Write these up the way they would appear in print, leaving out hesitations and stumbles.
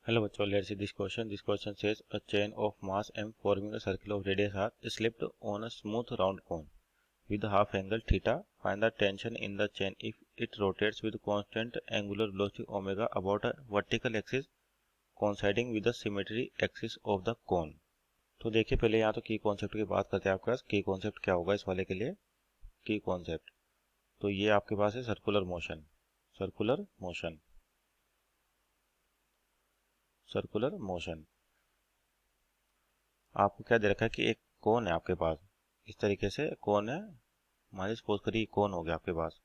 Hello बच्चों, let's see this question. This question says a chain of mass m forming a circle of radius r is slipped on a smooth round cone with a half angle theta. Find the tension in the chain if it rotates with constant angular velocity omega about a vertical axis coinciding with the symmetry axis of the cone. तो देखिए पहले यहाँ तो की concept की बात करते हैं। आपके पास की कॉन्सेप्ट क्या होगा इस वाले के लिए? की कॉन्सेप्ट तो ये आपके पास है circular motion. Circular motion circular motion आपको क्या दे रखा है कि एक कोन है आपके पास, इस तरीके से कोन है। मान लीजिए सपोज करिए कोन हो गया आपके पास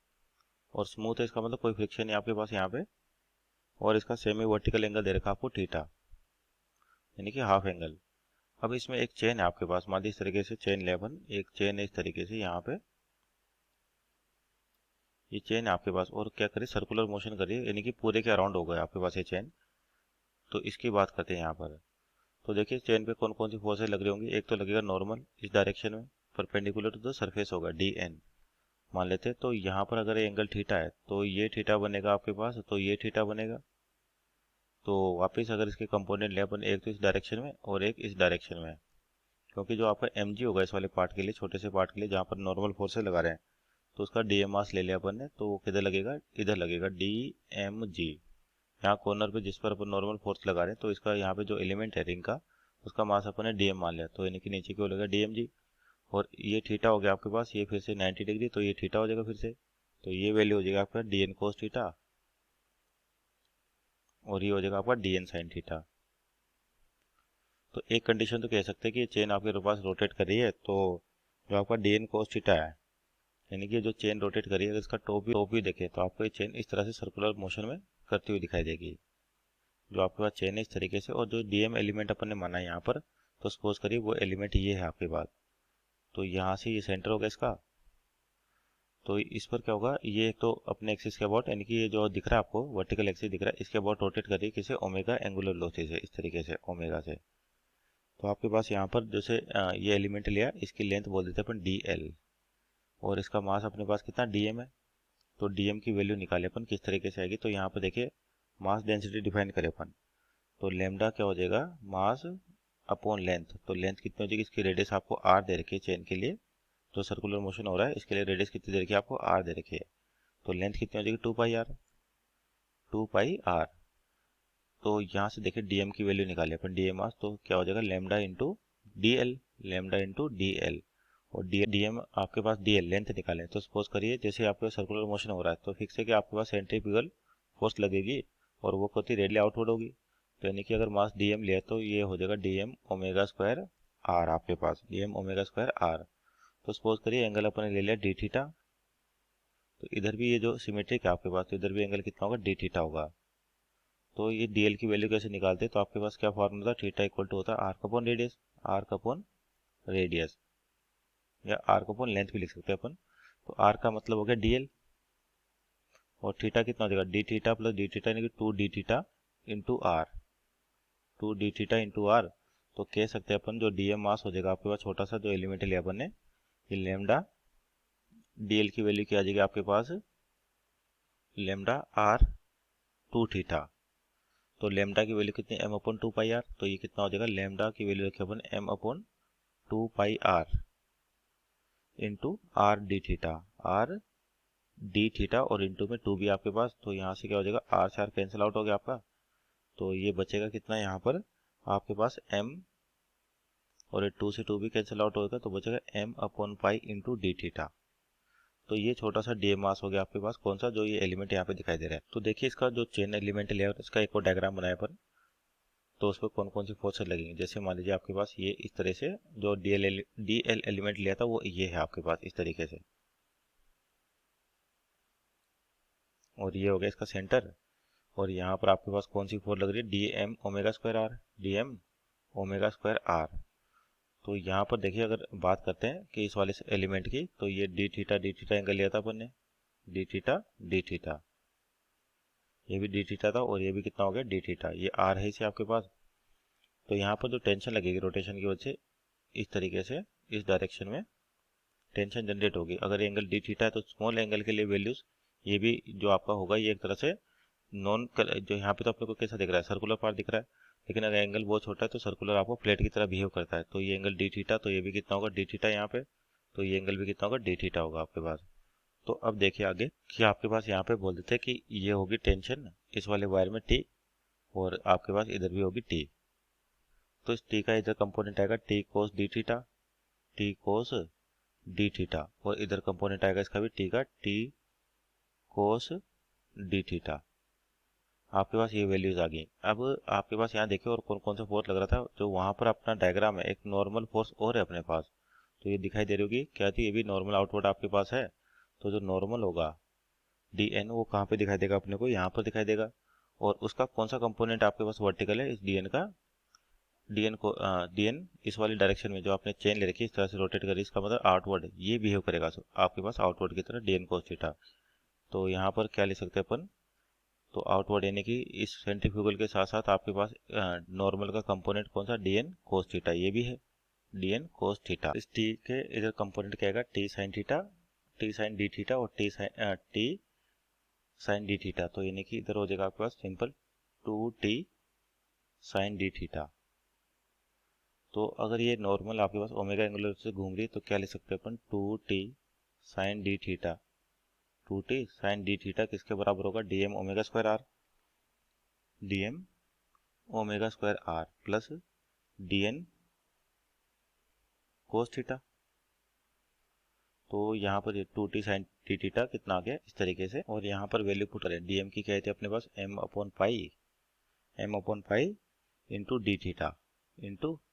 और स्मूथ है, इसका मतलब कोई फ्रिक्शन नहीं आपके पास यहाँ पे। और इसका सेमी वर्टिकल एंगल दे रखा है आपको थीटा, यानी कि हाफ एंगल। अब इसमें एक चेन है आपके पास, मान लीजिए इस तरीके से चेन 11, एक चेन है इस तरीके से यहाँ पे, ये चेन है आपके पास। और क्या करिए सर्कुलर मोशन करिए, यानी कि पूरे के अराउंड हो गया आपके पास ये चेन। तो इसकी बात करते हैं यहाँ पर। तो देखिए चेन पे कौन कौन सी फोर्सेज लग रही होंगी। एक तो लगेगा नॉर्मल इस डायरेक्शन में, परपेंडिकुलर टू द सरफेस होगा डी एन मान लेते हैं। तो यहाँ पर अगर एंगल थीटा है तो ये थीटा बनेगा आपके पास, तो ये थीटा बनेगा। तो वापस अगर इसके कंपोनेंट ले अपन, एक तो इस डायरेक्शन में और एक इस डायरेक्शन में, क्योंकि जो आपका एम जी होगा इस वाले पार्ट के लिए, छोटे से पार्ट के लिए जहाँ पर नॉर्मल फोर्सेज लगा रहे हैं, तो उसका डी एम मास ले लिया अपन ने, तो वो किधर लगेगा, इधर लगेगा डी एम जी। यहाँ कॉर्नर पे जिस पर अपन नॉर्मल फोर्स लगा रहे हैं, तो इसका यहाँ पे जो एलिमेंट है रिंग का, उसका मास अपन ने डी एम मान लिया, तो यानी कि नीचे की ओर लगेगा डी एम जी। और ये थीटा हो गया आपके पास, ये फिर से 90 डिग्री, तो ये थीटा हो जाएगा फिर से। तो ये वैल्यू हो जाएगा आपका डी एन कोस थीटा और ये हो जाएगा आपका डी एन साइन थीटा। तो एक कंडीशन तो कह सकते हैं कि ये चेन आपके पास रोटेट कर रही है, तो जो आपका डी एन कोस थीटा है, यानी कि जो चेन रोटेट कर रही है, अगर इसका टॉप भी देखे तो आपको ये चेन इस तरह से सर्कुलर मोशन में करती हुई दिखाई देगी। जो आपके पास चेन है इस तरीके से, और जो डी एम एलिमेंट अपन ने माना है यहाँ पर, तो सपोज करिए वो एलिमेंट ये है आपके पास। तो यहाँ से ये सेंटर होगा इसका। तो इस पर क्या होगा, ये एक तो अपने एक्सिस के अबाउट, यानी कि ये जो दिख रहा है आपको वर्टिकल एक्सिस दिख रहा है, इसके अबाउट रोटेट कर रही है किसे, ओमेगा एंगुलर वेलोसिटी से, इस तरीके से ओमेगा से। तो आपके पास यहाँ पर जैसे ये एलिमेंट लिया, इसकी लेंथ बोल देते हैं अपन डी एल, और इसका मास अपने पास कितना डी एम है। तो डी एम की वैल्यू निकाले अपन किस तरीके से आएगी, तो यहाँ पर देखिए मास डेंसिटी डिफाइन करें अपन। तो लेमडा क्या हो जाएगा, मास अपॉन लेंथ। तो लेंथ कितनी हो जाएगी, इसकी रेडियस आपको आर दे रखी है चेन के लिए, जो सर्कुलर मोशन हो रहा है इसके लिए रेडियस कितनी दे रखी है आपको, आर दे रखी है। तो लेंथ कितनी हो जाएगी, 2 पाई आर, 2 पाई आर। तो यहाँ से देखिए डीएम की वैल्यू निकाले अपन, डीएम मास, तो क्या हो जाएगा lambda into D L, lambda into D L. और डीएम आपके पास डी एल लेंथ निकाले, तो सपोज करिए जैसे आपके सर्कुलर मोशन हो रहा है, तो फिक्स है कि आपके पास सेंट्रीफ्यूगल फोर्स लगेगी और वो होती रेडियली आउटवर्ड होगी। तो यानी कि अगर मास डीएम लिया तो ये हो जाएगा डीएम ओमेगा स्क्वायर आर, आपके पास डीएम ओमेगा स्क्वायर आर। तो सपोज करिए एंगल अपन ने ले लिया डी थीटा, तो इधर भी ये जो सिमेट्रिक है आपके पास, तो इधर भी एंगल कितना होगा, डी थीटा होगा। तो ये डीएल की वैल्यू कैसे निकालते हैं, तो आपके पास क्या फॉर्मूला था, थीटा इक्वल टू होता है R upon radius, R upon radius, या आर अपॉन लेंथ भी लिख सकते हैं अपन। तो आर का मतलब हो गया डीएल, और थीटा कितना हो जाएगा, D theta plus D theta, यानी कि 2 D theta into R, 2 D theta into R. तो कह सकते हैं अपन जो डीएम मास हो जाएगा आपके पास, छोटा सा जो एलिमेंट लिया अपन ने, ये लेमडा डीएल की वैल्यू क्या आ जाएगी आपके पास, लेमडा आर 2 थीटा। तो लेमडा की वैल्यू कितनी, एम अपॉन 2 पाई आर। तो ये कितना हो जाएगा, लेमडा की वैल्यू रखे अपन M upon 2 pi R into R D theta, R D theta, और इंटू में 2 भी आपके पास। तो यहाँ से क्या हो जाएगा, आर से आर कैंसिल आउट हो गया आपका। तो ये बचेगा कितना यहाँ पर आपके पास एम, और ये 2 से 2 भी कैंसिल आउट होगा, तो बचेगा M upon pi into D theta. तो ये छोटा सा डी मास हो गया आपके पास, कौन सा, जो ये एलिमेंट यहाँ पे दिखाई दे रहा है। तो देखिए इसका जो चेन एलिमेंट लिया है इसका एक और डायग्राम बनाया पर, तो उस पर कौन कौन सी फोर्सेस लगेंगे। जैसे मान लीजिए आपके पास ये इस तरह से जो डी एल एलिमेंट लिया था वो ये है आपके पास इस तरीके से, और ये हो गया इसका सेंटर। और यहाँ पर आपके पास कौन सी फोर्स लग रही है, D M omega square R, D M omega square R. तो यहाँ पर देखिए अगर बात करते हैं कि इस वाले एलिमेंट की, तो ये डी थीटा एंगल लिया था अपन ने, डी थीटा, ये भी डी थीटा था, और ये भी कितना हो गया, डी थीटा। ये आर है इसे आपके पास। तो यहाँ पर जो टेंशन लगेगी रोटेशन की वजह से, इस तरीके से इस डायरेक्शन में टेंशन जनरेट होगी। अगर एंगल डी थीटा है तो स्मॉल एंगल के लिए वैल्यूज ये भी जो आपका होगा, ये एक तरह से नॉन जो यहाँ पे तो अपने को कैसा दिख रहा है, सर्कुलर पार्ट दिख रहा है, लेकिन अगर एंगल बहुत छोटा है तो सर्कुलर आपको प्लेट की तरह बिहेव करता है। तो ये एंगल डी थीटा, तो ये भी कितना होगा डी थीटा यहाँ पे, तो ये एंगल भी कितना होगा डी थीटा होगा आपके पास। तो अब देखिए आगे कि आपके पास यहाँ पे बोल देते हैं कि ये होगी टेंशन इस वाले वायर में टी, और आपके पास इधर भी होगी टी। तो इस टी का इधर कंपोनेंट आएगा टी कोस डी थीटा, टी कोस डी थीटा, और इधर कंपोनेंट आएगा इसका भी टी का टी कोस डी थीटा। आपके पास ये वैल्यूज आ गई। अब आपके पास यहाँ देखिए और कौन कौन सा फोर्स लग रहा था, जो वहां पर अपना डायग्राम है, एक नॉर्मल फोर्स और है अपने पास, तो ये दिखाई दे रही होगी क्या थी, ये भी नॉर्मल आउटवर्ड आपके पास है। तो जो नॉर्मल होगा डी एन वो कहाँ पे दिखाई देगा अपने को, यहाँ पर दिखाई देगा। और उसका कौन सा कंपोनेंट आपके पास वर्टिकल है, इस डी एन का, डीएन को डीएन इस वाली डायरेक्शन में जो आपने चेन ले रखी है इस तरह से रोटेट करी, इसका मतलब आउटवर्ड ये बिहेव करेगा आपके पास आउटवर्ड की तरह डीएन कोस थीटा। तो यहाँ पर क्या ले सकते हैं अपन, तो आउटवर्ड यानी कि इस सेंट्रीफ्यूगल के साथ साथ आपके पास नॉर्मल का कंपोनेंट कौन सा डी एन कोस थीटा, ये भी है डी एन कोस थीटा। इस टी के इधर कंपोनेंट क्या आएगा T sine theta, T sine D theta, और टी साइन डी थीटा। तो यानी कि इधर हो जाएगा आपके पास simple two T sine D theta. तो अगर ये नॉर्मल आपके पास ओमेगा एंगुलर से घूम रही है तो क्या ले सकते हैं अपन, two T sine D theta, two T sine D theta किसके बराबर होगा, D M omega square R, D M omega square R plus D N cos theta. तो यहाँ पर two T sine D theta कितना आ गया इस तरीके से, और यहाँ पर वैल्यू पुट करें डी एम की क्या थी अपने पास M upon pi into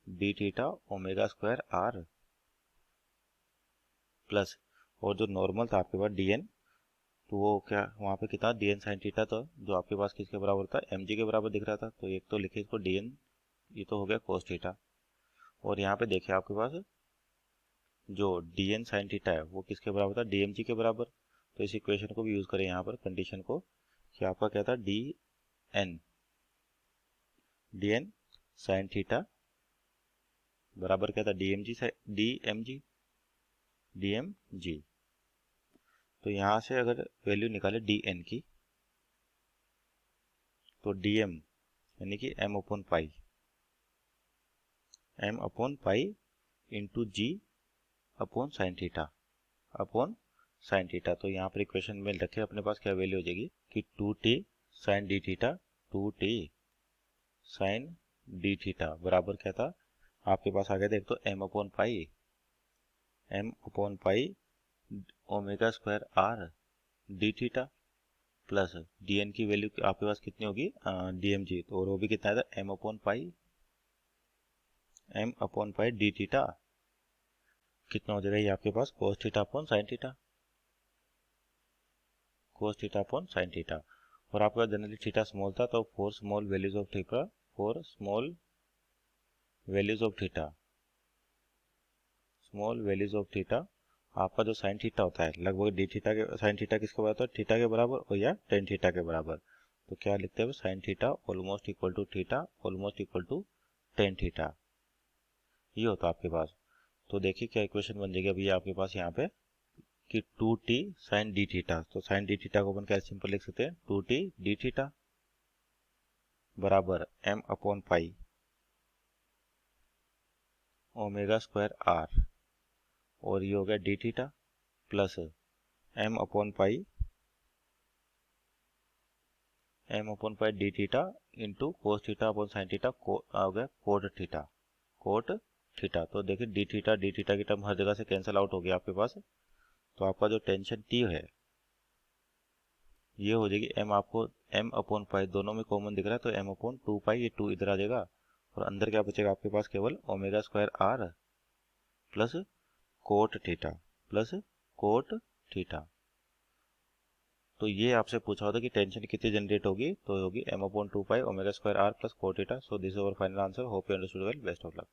D theta omega square R plus, और जो नॉर्मल था आपके पास डी एन, तो वो क्या वहाँ पे कितना डी एन साइन थीटा था, जो आपके पास किसके बराबर था एम जी के बराबर दिख रहा था। तो एक तो लिखिए इसको डी एन, ये तो हो गया कोस थीटा, और यहाँ पे देखिए आपके पास जो डी एन साइन थीटा है वो किसके बराबर था डी एम जी के बराबर। तो इस इक्वेशन को भी यूज़ करें यहाँ पर कंडीशन को कि आपका क्या था डी एन साइन थीटा बराबर क्या था डी एम जी। तो यहाँ से अगर वैल्यू निकाले डी एन की, तो डी एम यानी कि एम अपॉन पाई इंटू जी अपॉन साइन थीटा। तो यहाँ पर इक्वेशन में रखे अपने पास क्या वैल्यू हो जाएगी कि two T sine D theta, two T sine D theta बराबर क्या था आपके पास आ गया था, एक तो M upon pi omega square R D theta plus D N की वैल्यू आपके पास कितनी होगी डी एम जी, तो और वो भी कितना था M upon pi D theta, कितना हो जाएगा ये आपके पास cos theta upon sine theta. और आपका जनरली थीटा स्मॉल था तो for small values of theta आपका जो साइन थीटा होता है लगभग डी थीटा के, साइन थीटा किसके बराबर होता है थीटा के बराबर और या टेन थीटा के बराबर। तो क्या लिखते हैं sine theta almost equal to theta almost equal to tan theta, ये होता है आपके पास। तो देखिए क्या इक्वेशन बन जाएगी अभी आपके पास यहाँ पे कि two T sine D theta, तो साइन डी थीटा को अपन क्या सिंपल लिख सकते हैं टू टी डी थीटा बराबर M upon pi omega square R, और ये हो गया D theta plus M upon pi D theta into cos theta upon sine theta हो गया कोट थीटा। तो देखिए डी थीटा की टर्म हर जगह से कैंसिल आउट हो गया आपके पास। तो आपका जो टेंशन टी है ये हो जाएगी एम, आपको एम अपॉन पाई दोनों में कॉमन दिख रहा है तो एम अपॉन टू पाई, ये टू इधर आ जाएगा और अंदर क्या बचेगा आपके पास केवल omega square R plus cot theta. तो ये आपसे पूछा होता कि टेंशन कितनी जनरेट होगी, तो होगी M upon two pi omega square R plus cot theta. So this is our final answer. Hope you understood well. Best of luck.